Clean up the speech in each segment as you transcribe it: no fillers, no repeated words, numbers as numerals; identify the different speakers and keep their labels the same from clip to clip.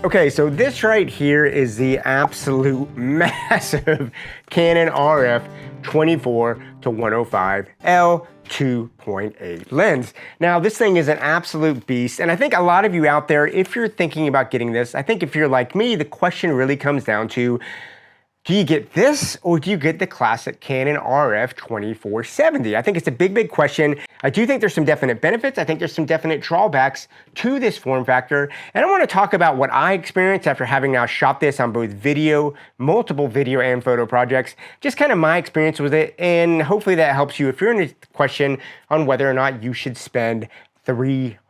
Speaker 1: Okay, so this right here is the absolute massive Canon RF24-105L 2.8 lens. Now, this thing is an absolute beast, and I think a lot of you out there, if you're thinking about getting this, I think if you're like me, the question really comes down to, do you get this or do you get the classic Canon RF24-70? I think it's a big question. I do think there's some definite benefits. I think there's some definite drawbacks to this form factor. And I want to talk about what I experienced after having now shot this on both video, multiple video and photo projects, just kind of my experience with it. And hopefully that helps you if you're in a question on whether or not you should spend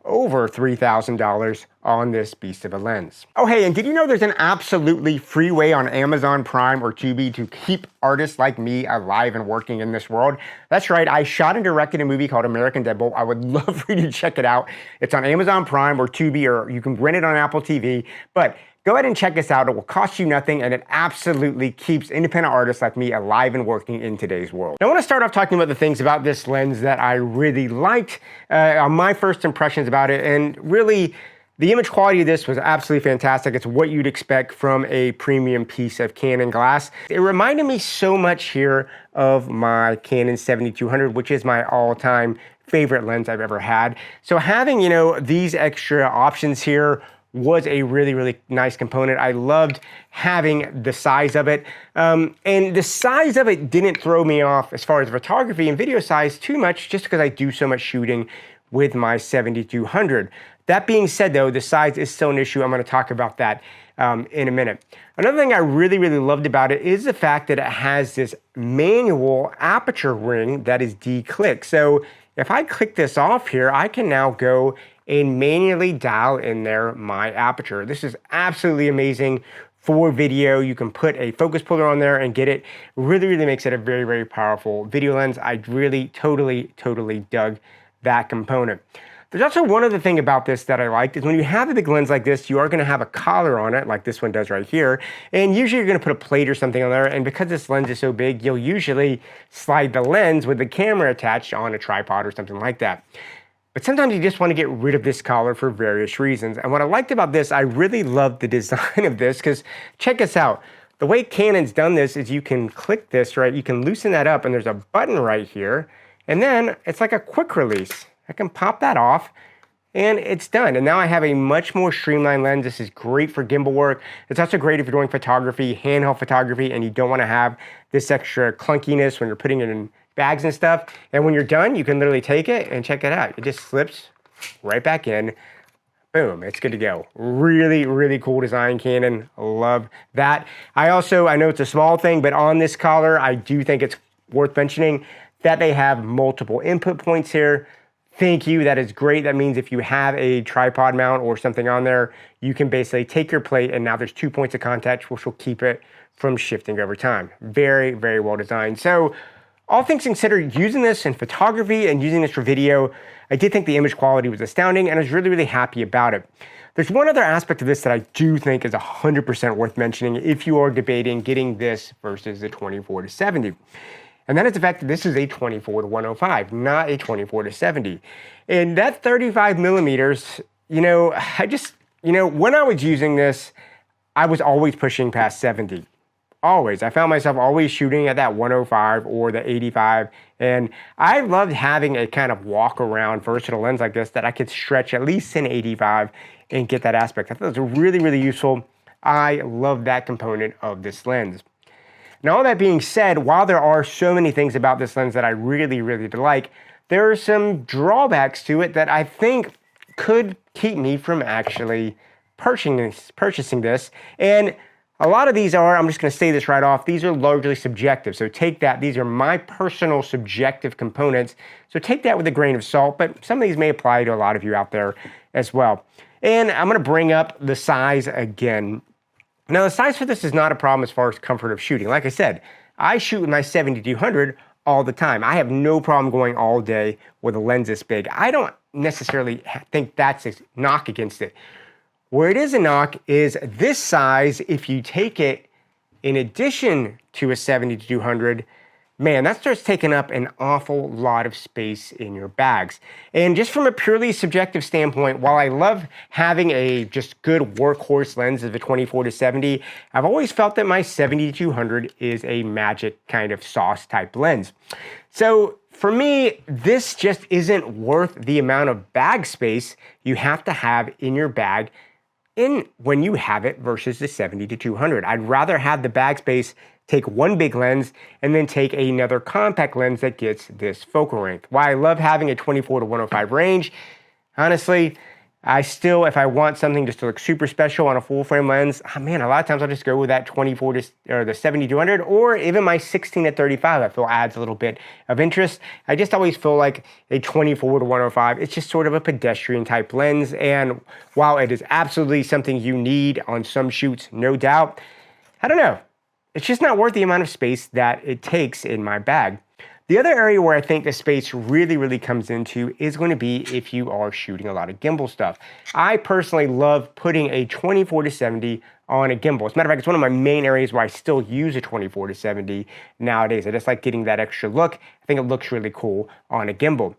Speaker 1: over $3,000 on this beast of a lens. Oh hey, and did you know there's an absolutely free way on Amazon Prime or Tubi to keep artists like me alive and working in this world? That's right, I shot and directed a movie called American Deadbolt. I would love for you to check it out. It's on Amazon Prime or Tubi, or you can rent it on Apple TV, but go ahead and check this out. It will cost you nothing, and it absolutely keeps independent artists like me alive and working in today's world. Now, I want to start off talking about the things about this lens that I really liked, on my first impressions about it, and really, the image quality of this was absolutely fantastic. It's what you'd expect from a premium piece of Canon glass. It reminded me so much here of my Canon 7200, which is my all-time favorite lens I've ever had. So having, these extra options here was a really nice component. I loved having the size of it. And the size of it didn't throw me off as far as photography and video size too much, just because I do so much shooting with my 7200. That being said though, the size is still an issue. I'm going to talk about that in a minute. Another thing I really loved about it is the fact that it has this manual aperture ring that is D-click. So if I click this off here, I can now go and manually dial in there my aperture. This is absolutely amazing for video. You can put a focus puller on there and get it. Really makes it a very powerful video lens. I really totally dug that component. There's also one other thing about this that I liked is when you have a big lens like this, you are going to have a collar on it like this one does right here. And usually you're going to put a plate or something on there. And because this lens is so big, you'll usually slide the lens with the camera attached on a tripod or something like that. But sometimes you just want to get rid of this collar for various reasons. And what I liked about this, I really loved the design of this, because check this out. The way Canon's done this is you can click this, right? You can loosen that up and there's a button right here. And then it's like a quick release. I can pop that off and it's done. And now I have a much more streamlined lens. This is great for gimbal work. It's also great if you're doing photography, handheld photography, and you don't want to have this extra clunkiness when you're putting it in bags and stuff. And when you're done, you can literally take it and check it out. It just slips right back in. Boom, it's good to go. Really cool design, Canon. Love that. I know it's a small thing, but on this collar, I do think it's worth mentioning that they have multiple input points here. Thank you, that is great. That means if you have a tripod mount or something on there, you can basically take your plate and now there's 2 points of contact, which will keep it from shifting over time. Very well designed. So all things considered, using this in photography and using this for video, I did think the image quality was astounding and I was really happy about it. There's one other aspect of this that I do think is 100% worth mentioning if you are debating getting this versus the 24-70. And that is the fact that this is a 24-105, not a 24-70. And that 35 millimeters, when I was using this, I was always pushing past 70. Always. I found myself always shooting at that 105 or the 85. And I loved having a kind of walk around versatile lens like this that I could stretch at least in 85 and get that aspect. I thought it was really useful. I love that component of this lens. Now, all that being said, while there are so many things about this lens that I really like, there are some drawbacks to it that I think could keep me from actually purchasing this. And a lot of these are, I'm just going to say this right off, these are largely subjective. So take that. These are my personal subjective components. So take that with a grain of salt, but some of these may apply to a lot of you out there as well. And I'm going to bring up the size again. Now, the size for this is not a problem as far as comfort of shooting. Like I said, I shoot with my 7200 all the time. I have no problem going all day with a lens this big. I don't necessarily think that's a knock against it. Where it is a knock is this size, if you take it in addition to a 7200, man, that starts taking up an awful lot of space in your bags. And just from a purely subjective standpoint, while I love having a just good workhorse lens of the 24-70, I've always felt that my 70-200 is a magic kind of sauce type lens. So for me, this just isn't worth the amount of bag space you have to have in your bag when you have it versus the 70-200. I'd rather have the bag space take one big lens and then take another compact lens that gets this focal length. While I love having a 24-105 range, honestly, I still, if I want something just to look super special on a full frame lens, man, a lot of times I'll just go with that 24 to, or the 70-200, or even my 16-35. I feel adds a little bit of interest. I just always feel like a 24-105, it's just sort of a pedestrian type lens. And while it is absolutely something you need on some shoots, no doubt, I don't know. It's just not worth the amount of space that it takes in my bag. The other area where I think the space really comes into is going to be if you are shooting a lot of gimbal stuff. I personally love putting a 24-70 on a gimbal. As a matter of fact, it's one of my main areas where I still use a 24-70 nowadays. I just like getting that extra look. I think it looks really cool on a gimbal.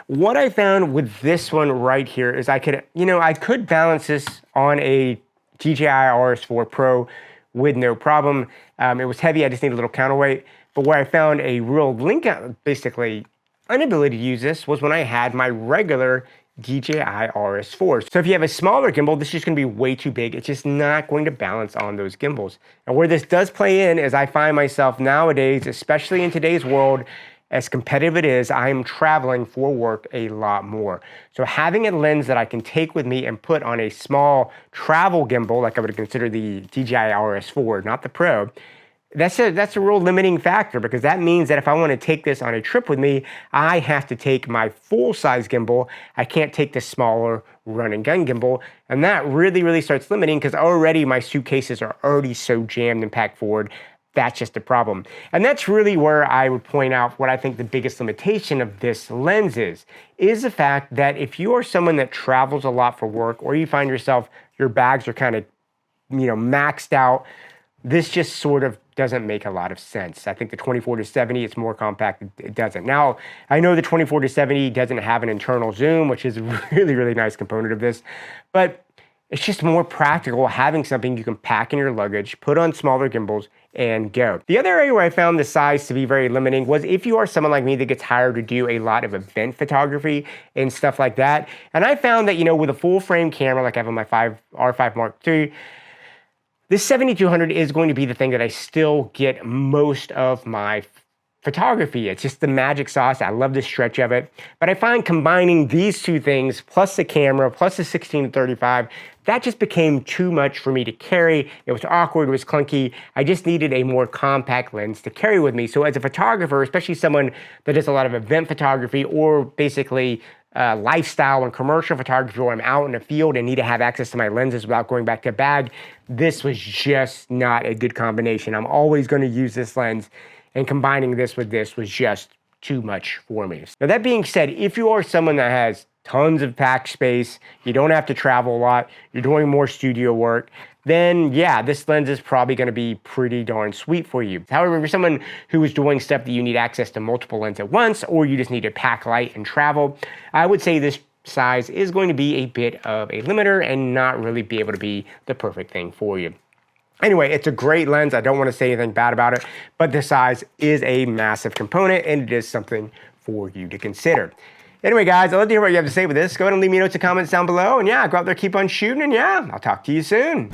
Speaker 1: What I found with this one right here is I could balance this on a DJI RS4 Pro with no problem. It was heavy, I just need a little counterweight. But where I found a real basically inability to use this was when I had my regular DJI RS4. So if you have a smaller gimbal, this is just gonna be way too big. It's just not going to balance on those gimbals. And where this does play in is I find myself nowadays, especially in today's world, as competitive it is, I am traveling for work a lot more. So having a lens that I can take with me and put on a small travel gimbal, like I would consider the DJI RS4, not the Pro, that's a real limiting factor, because that means that if I want to take this on a trip with me, I have to take my full-size gimbal. I can't take the smaller run-and-gun gimbal, and that really starts limiting, because already my suitcases are already so jammed and packed forward. That's just a problem. And that's really where I would point out what I think the biggest limitation of this lens is the fact that if you are someone that travels a lot for work, or you find yourself, your bags are kind of, maxed out, this just sort of doesn't make a lot of sense. I think the 24-70, it's more compact, it doesn't. Now, I know the 24-70 doesn't have an internal zoom, which is a really nice component of this, but it's just more practical having something you can pack in your luggage, put on smaller gimbals, and go. The other area where I found the size to be very limiting was if you are someone like me that gets hired to do a lot of event photography and stuff like that. And I found that, with a full frame camera, like I have on my R5 Mark III, this 70-200 is going to be the thing that I still get most of my photography. It's just the magic sauce. I love the stretch of it. But I find combining these two things, plus the camera, plus the 16-35, that just became too much for me to carry. It was awkward, it was clunky. I just needed a more compact lens to carry with me. So as a photographer, especially someone that does a lot of event photography, or basically lifestyle and commercial photography where I'm out in the field and need to have access to my lenses without going back to a bag, this was just not a good combination. I'm always going to use this lens, and combining this with this was just too much for me. Now that being said, if you are someone that has tons of packed space, you don't have to travel a lot, you're doing more studio work, then yeah, this lens is probably going to be pretty darn sweet for you. However, if you're someone who is doing stuff that you need access to multiple lenses at once, or you just need to pack light and travel, I would say this size is going to be a bit of a limiter and not really be able to be the perfect thing for you. Anyway, it's a great lens. I don't want to say anything bad about it, but the size is a massive component, and it is something for you to consider. Anyway, guys, I'd love to hear what you have to say with this. Go ahead and leave me notes and comments down below. And yeah, go out there, keep on shooting. And yeah, I'll talk to you soon.